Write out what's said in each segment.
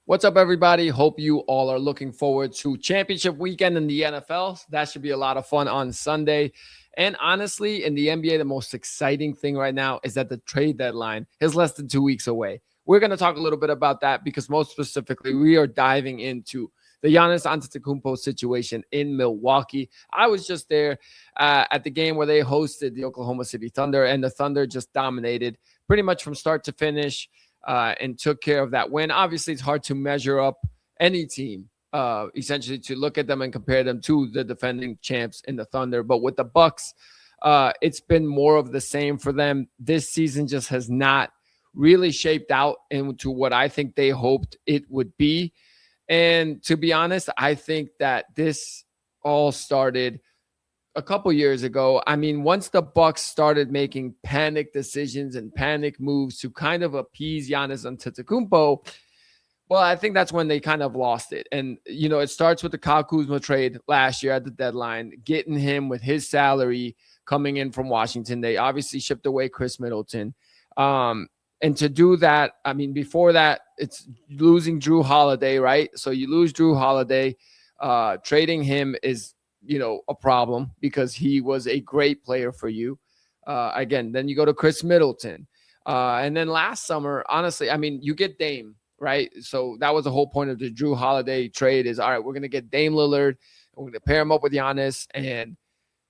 What's up, everybody? Hope you all are looking forward to championship weekend in the NFL. That should be a lot of fun on Sunday. And honestly, in the NBA, the most exciting thing right now is that the trade deadline is less than 2 weeks away. We're going to talk a little bit about that because most specifically, we are diving into the Giannis Antetokounmpo situation in Milwaukee. I was just there at the game where they hosted the Oklahoma City Thunder, and the Thunder just dominated pretty much from start to finish. And took care of that win. Obviously, it's hard to measure up any team, essentially to look at them and compare them to the defending champs in the Thunder. But with the Bucks, it's been more of the same for them. This season just has not really shaped out into what I think they hoped it would be. And to be honest, I think that this all started a couple years ago. I mean, once the Bucks started making panic decisions and panic moves to kind of appease Giannis Antetokounmpo, well, I think that's when they kind of lost it. And, it starts with the Kyle Kuzma trade last year at the deadline, getting him with his salary coming in from Washington. They obviously shipped away Chris Middleton. And to do that, I mean, before that, it's losing Drew Holiday, right? So you lose Drew Holiday. Trading him is a problem because he was a great player for you. Again, then you go to Chris Middleton. And then last summer, honestly, I mean, you get Dame, right? So that was the whole point of the Drew Holiday trade is, all right, we're going to get Dame Lillard. And we're going to pair him up with Giannis. And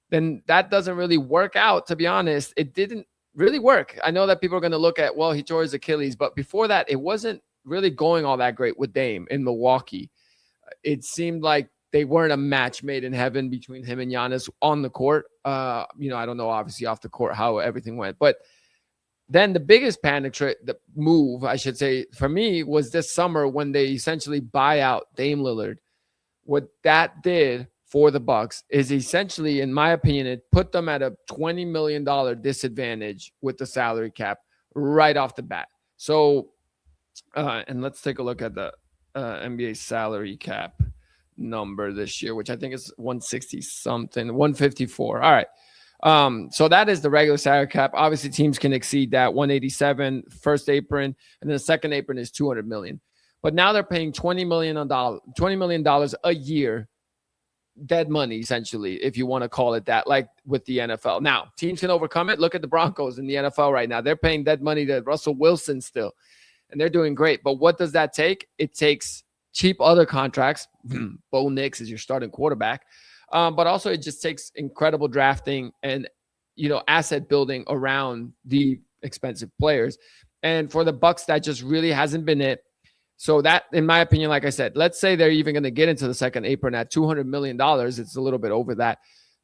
then that doesn't really work out, to be honest. It didn't really work. I know that people are going to look at, well, he tore his Achilles. But before that, it wasn't really going all that great with Dame in Milwaukee. It seemed like they weren't a match made in heaven between him and Giannis on the court. I don't know, obviously, off the court, how everything went. But then the biggest the move, I should say, for me, was this summer when they essentially buy out Dame Lillard. What that did for the Bucks is essentially, in my opinion, it put them at a $20 million disadvantage with the salary cap right off the bat. So, and let's take a look at the NBA salary cap number this year, which I think is 160 something, 154. All right. So that is the regular salary cap. Obviously, teams can exceed that 187 first apron, and then the second apron is 200 million. But now they're paying $20 million a year, dead money, essentially, if you want to call it that, like with the NFL. Now, teams can overcome it. Look at the Broncos in the NFL right now. They're paying dead money to Russell Wilson still, and they're doing great. But what does that take? It takes cheap other contracts. Bo Nix is your starting quarterback. But also it just takes incredible drafting and, asset building around the expensive players. And for the Bucks, that just really hasn't been it. So that, in my opinion, like I said, let's say they're even going to get into the second apron at $200 million. It's a little bit over that.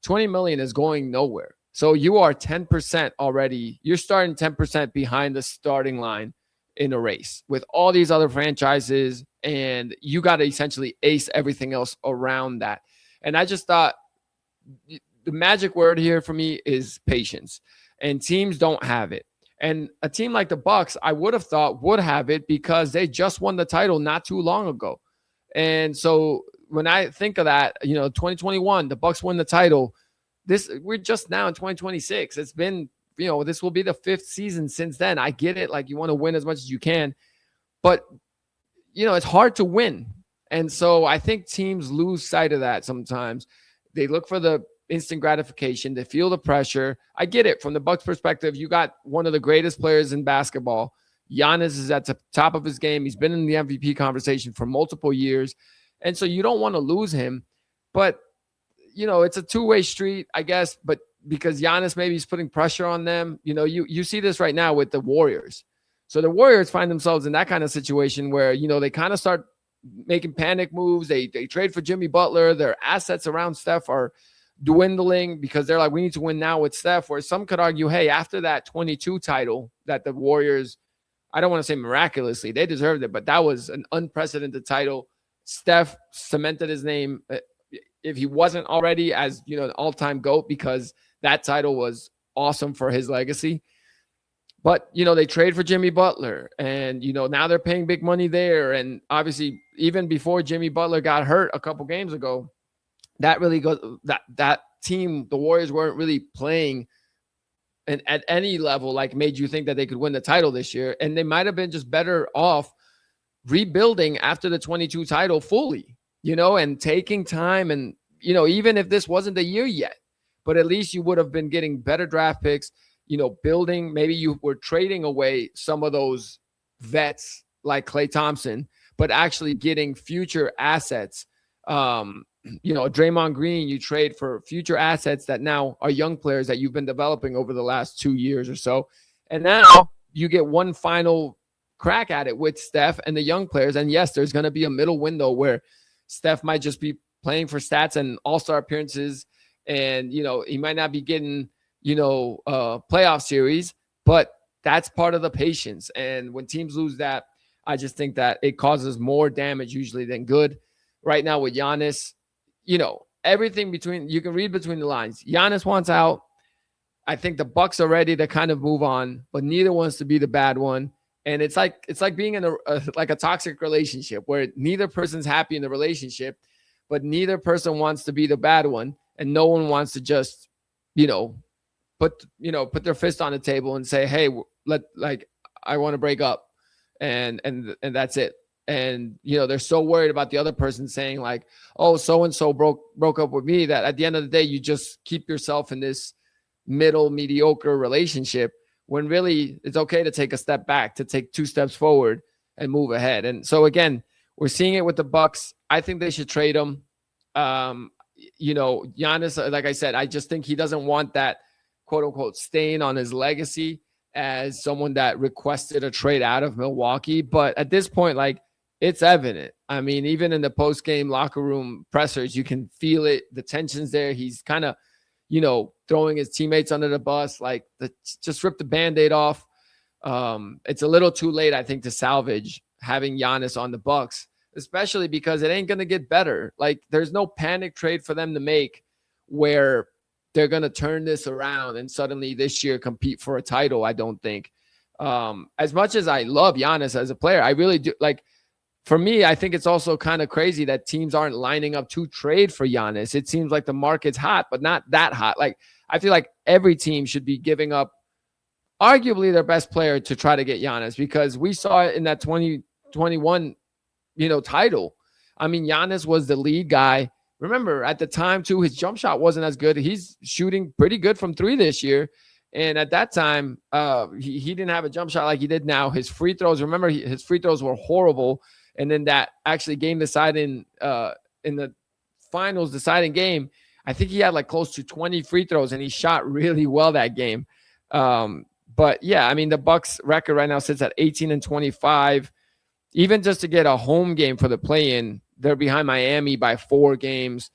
$20 million is going nowhere. So you are 10% already. You're starting 10% behind the starting line in a race with all these other franchises, and you got to essentially ace everything else around that. And I just thought the magic word here for me is patience, and teams don't have it. And a team like the Bucks, I would have thought would have it because they just won the title not too long ago. And so when I think of that, 2021, the Bucks won the title. We're just now in 2026. It's been, this will be the fifth season since then. I get it. Like, you want to win as much as you can, but it's hard to win. And so I think teams lose sight of that sometimes. They look for the instant gratification. They feel the pressure. I get it. From the Bucks perspective, you got one of the greatest players in basketball. Giannis is at the top of his game. He's been in the MVP conversation for multiple years. And so you don't want to lose him. But, it's a two-way street, I guess. But because Giannis maybe is putting pressure on them, you see this right now with the Warriors. So the Warriors find themselves in that kind of situation where, they kind of start making panic moves. They trade for Jimmy Butler. Their assets around Steph are dwindling because they're like, we need to win now with Steph. Where some could argue, hey, after that 22 title that the Warriors, I don't want to say miraculously, they deserved it, but that was an unprecedented title. Steph cemented his name, if he wasn't already, as an all-time GOAT, because that title was awesome for his legacy. But, they trade for Jimmy Butler, and, now they're paying big money there. And obviously, even before Jimmy Butler got hurt a couple games ago, that really goes, that team, the Warriors, weren't really playing at any level like made you think that they could win the title this year. And they might have been just better off rebuilding after the 22 title fully, and taking time. And, even if this wasn't the year yet, but at least you would have been getting better draft picks, building. Maybe you were trading away some of those vets like Klay Thompson, but actually getting future assets. Draymond Green, you trade for future assets that now are young players that you've been developing over the last 2 years or so. And now you get one final crack at it with Steph and the young players. And yes, there's going to be a middle window where Steph might just be playing for stats and all-star appearances. And, he might not be getting, playoff series, but that's part of the patience. And when teams lose that, I just think that it causes more damage usually than good. Right now with Giannis, everything you can read between the lines. Giannis wants out. I think the Bucks are ready to kind of move on, but neither wants to be the bad one. And it's like being in a toxic relationship where neither person's happy in the relationship, but neither person wants to be the bad one, and no one wants to just, put their fist on the table and say, "Hey, I want to break up," and that's it. And, they're so worried about the other person saying like, "Oh, so-and-so broke up with me," that at the end of the day, you just keep yourself in this middle mediocre relationship, when really it's okay to take a step back, to take 2 steps forward and move ahead. And so again, we're seeing it with the Bucks. I think they should trade him. Giannis, like I said, I just think he doesn't want that quote unquote stain on his legacy as someone that requested a trade out of Milwaukee. But at this point, it's evident. I mean, even in the post-game locker room pressers, you can feel it. The tension's there. He's kind of, throwing his teammates under the bus, just rip the Band-Aid off. It's a little too late, I think, to salvage having Giannis on the Bucks, especially because it ain't going to get better. There's no panic trade for them to make where they're going to turn this around and suddenly this year compete for a title, I don't think. As much as I love Giannis as a player, I really do. For me, I think it's also kind of crazy that teams aren't lining up to trade for Giannis. It seems like the market's hot, but not that hot. I feel like every team should be giving up arguably their best player to try to get Giannis, because we saw it in that 2021, title. I mean, Giannis was the lead guy. Remember, at the time, too, his jump shot wasn't as good. He's shooting pretty good from 3 this year. And at that time, he didn't have a jump shot like he did now. His free throws, remember, his free throws were horrible. And then that actually game deciding in the finals deciding game, I think he had close to 20 free throws, and he shot really well that game. But yeah, I mean, the Bucks record right now sits at 18-25. Even just to get a home game for the play-in, they're behind Miami by 4 games.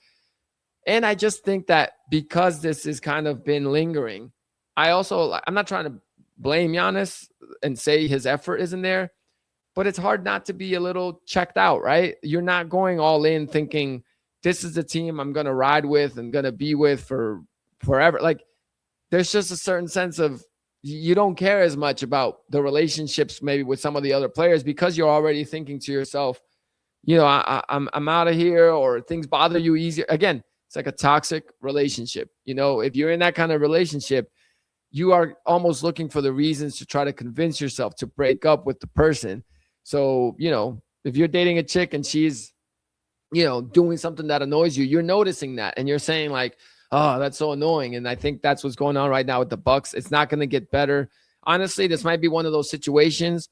And I just think that because this has kind of been lingering, I'm not trying to blame Giannis and say his effort isn't there, but it's hard not to be a little checked out, right? You're not going all in thinking this is the team I'm going to ride with and going to be with for forever. There's just a certain sense of you don't care as much about the relationships maybe with some of the other players, because you're already thinking to yourself, I'm out of here, or things bother you easier. Again, it's like a toxic relationship. If you're in that kind of relationship, you are almost looking for the reasons to try to convince yourself to break up with the person. So, if you're dating a chick and she's, doing something that annoys you, you're noticing that and you're saying oh, that's so annoying. And I think that's what's going on right now with the Bucks. It's not going to get better. Honestly, this might be one of those situations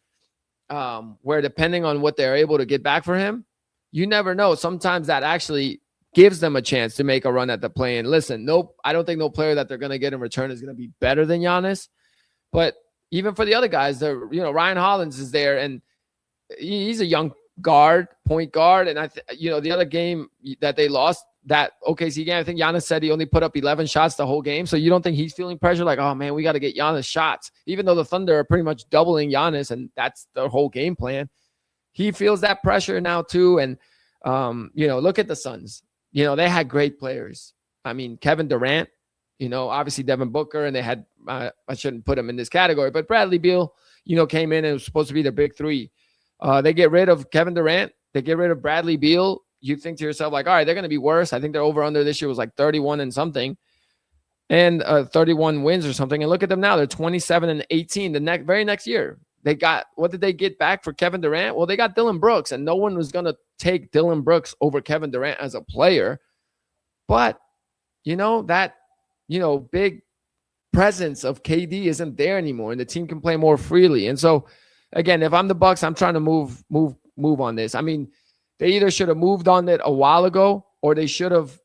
where depending on what they're able to get back for him, you never know. Sometimes that actually gives them a chance to make a run at the play-in. Listen, nope, I don't think no player that they're going to get in return is going to be better than Giannis. But even for the other guys, Ryan Hollins is there, and he's a young point guard. And the other game that they lost, that OKC game, I think Giannis said he only put up 11 shots the whole game. So you don't think he's feeling pressure oh man, we got to get Giannis shots, even though the Thunder are pretty much doubling Giannis and that's their whole game plan. He feels that pressure now too. And look at the Suns. They had great players. I mean, Kevin Durant, obviously Devin Booker, and they had, I shouldn't put him in this category, but Bradley Beal, came in and was supposed to be their big 3. They get rid of Kevin Durant. They get rid of Bradley Beal. You think to yourself, all right, they're going to be worse. I think their over-under this year was 31 and something, and 31 wins or something. And look at them now. They're 27-18 the very next year. what did they get back for Kevin Durant? Well, they got Dylan Brooks, and no one was going to take Dylan Brooks over Kevin Durant as a player. But, that, big presence of KD isn't there anymore, and the team can play more freely. And so, again, if I'm the Bucks, I'm trying to move on this. I mean, they either should have moved on it a while ago, or they should have,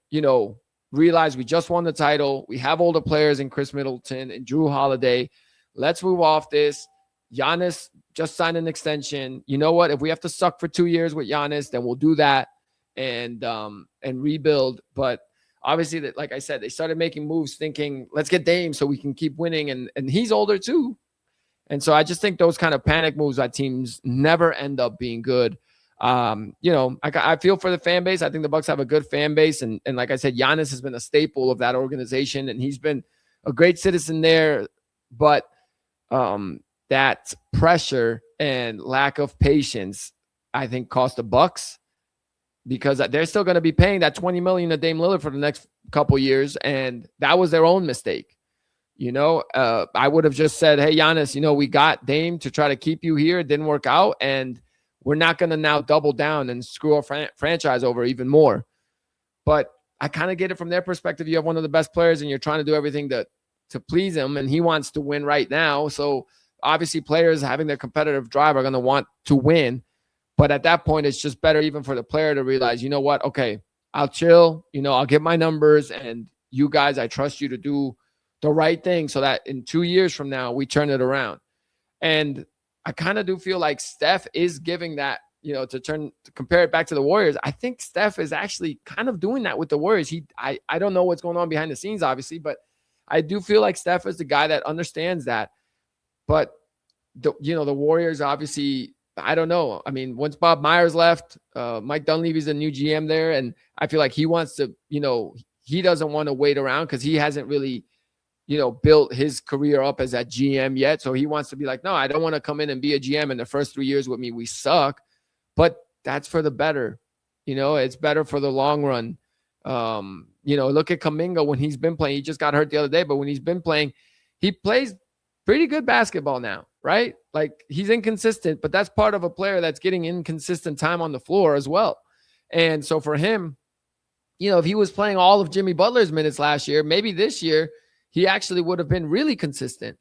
realized we just won the title. We have older players in Chris Middleton and Drew Holiday. Let's move off this. Giannis just signed an extension. You know what? If we have to suck for 2 years with Giannis, then we'll do that and rebuild. But obviously, that, like I said, they started making moves thinking, let's get Dame so we can keep winning. And he's older too. And so I just think those kind of panic moves by teams never end up being good. I feel for the fan base. I think the Bucks have a good fan base. And like I said, Giannis has been a staple of that organization, and he's been a great citizen there. But that pressure and lack of patience, I think, cost the Bucks, because they're still going to be paying that $20 million to Dame Lillard for the next couple years, and that was their own mistake. I would have just said, hey, Giannis, we got Dame to try to keep you here. It didn't work out, and we're not going to now double down and screw our franchise over even more. But I kind of get it from their perspective. You have one of the best players, and you're trying to do everything to please him, and he wants to win right now. So obviously players having their competitive drive are going to want to win. But at that point, it's just better even for the player to realize, you know what? Okay, I'll chill. I'll get my numbers, and you guys, I trust you to do the right thing so that in 2 years from now, we turn it around. And I kind of do feel like Steph is giving that, to compare it back to the Warriors. I think Steph is actually kind of doing that with the Warriors. I don't know what's going on behind the scenes, obviously, but I do feel like Steph is the guy that understands that. But the Warriors, obviously, I don't know. I mean, once Bob Myers left, Mike Dunleavy's a new GM there, and I feel like he wants to, he doesn't want to wait around because he hasn't really, built his career up as a GM yet. So he wants to be like, no, I don't want to come in and be a GM in the first 3 years with me. We suck. But that's for the better. It's better for the long run. Look at Kuminga when he's been playing. He just got hurt the other day, but when he's been playing, he plays pretty good basketball now, right? Like, he's inconsistent, but that's part of a player that's getting inconsistent time on the floor as well. And so for him, if he was playing all of Jimmy Butler's minutes last year, maybe this year he actually would have been really consistent.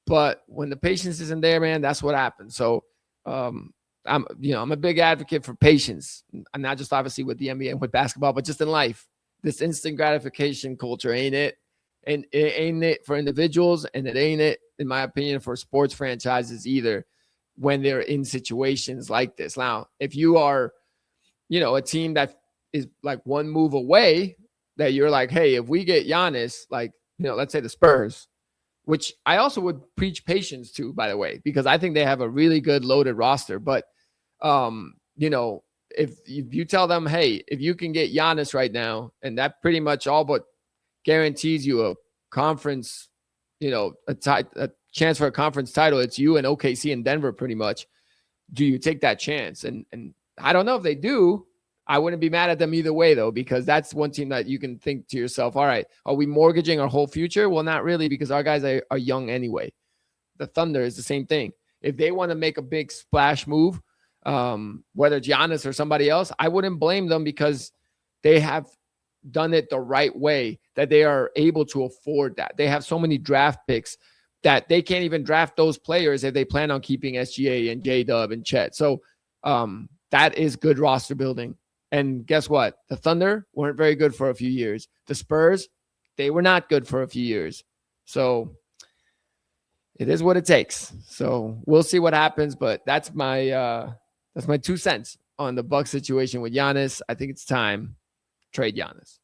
But when the patience isn't there, man, that's what happens. So I'm a big advocate for patience, and not just obviously with the NBA and with basketball, but just in life. This instant gratification culture ain't it. And it ain't it for individuals, and it ain't it, in my opinion, for sports franchises either when they're in situations like this. Now, if you are, a team that is like one move away, that you're like, hey, if we get Giannis, like, let's say the Spurs, which I also would preach patience to, by the way, because I think they have a really good loaded roster. But, if you tell them, hey, if you can get Giannis right now, and that pretty much all but guarantees you a conference, a chance for a conference title, it's you and OKC and Denver pretty much. Do you take that chance? And I don't know if they do. I wouldn't be mad at them either way, though, because that's one team that you can think to yourself, all right, are we mortgaging our whole future? Well, not really, because our guys are young anyway. The Thunder is the same thing. If they want to make a big splash move, whether it's Giannis or somebody else, I wouldn't blame them, because they have done it the right way, that they are able to afford that. They have so many draft picks that they can't even draft those players if they plan on keeping SGA and J-Dub and Chet. So that is good roster building. And guess what? The Thunder weren't very good for a few years. The Spurs, they were not good for a few years. So it is what it takes. So we'll see what happens, but that's my 2 cents on the Bucks situation with Giannis. I think it's time. Trade Giannis.